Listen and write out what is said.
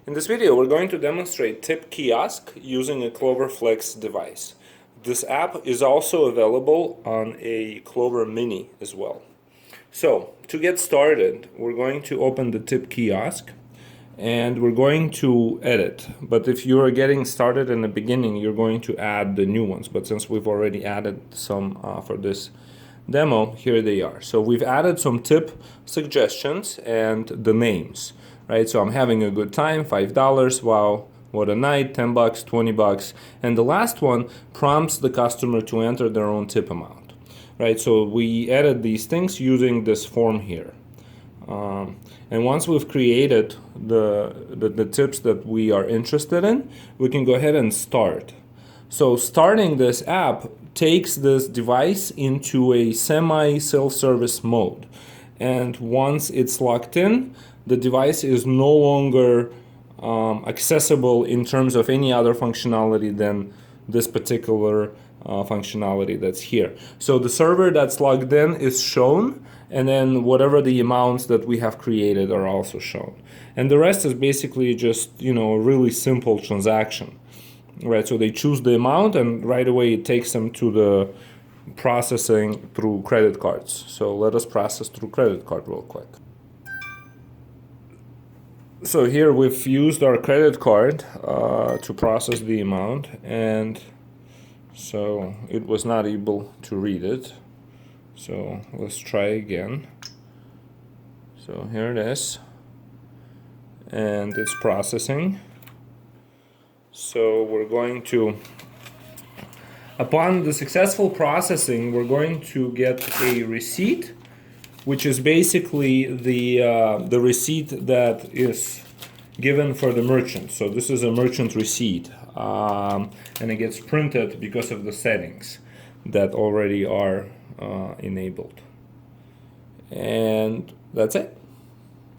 In this video, we're going to demonstrate Tip Kiosk using a Clover Flex device. This app is also available on a Clover Mini as well. So, to get started, we're going to open the Tip Kiosk and we're going to edit. But if you're getting started in the beginning, you're going to add the new ones. But since we've already added some for this demo, here they are. So we've added some tip suggestions and the names, right? So I'm having a good time, $5, wow, what a night, $10, $20. And the last one prompts the customer to enter their own tip amount, right? So we added these things using this form here. And once we've created the tips that we are interested in, we can go ahead and start. So starting this app takes this device into a semi-self-service mode. And once it's locked in, the device is no longer accessible in terms of any other functionality than this particular functionality that's here. So the server that's logged in is shown, and then whatever the amounts that we have created are also shown. And the rest is basically just, a really simple transaction. Right, so they choose the amount and right away it takes them to the processing through credit cards. So let us process through credit card real quick. So here we've used our credit card to process the amount, and so it was not able to read it. So let's try again. So here it is, and it's processing. So we're going to, upon the successful processing, we're going to get a receipt, which is basically the receipt that is given for the merchant. So this is a merchant receipt, and it gets printed because of the settings that already are enabled. And that's it.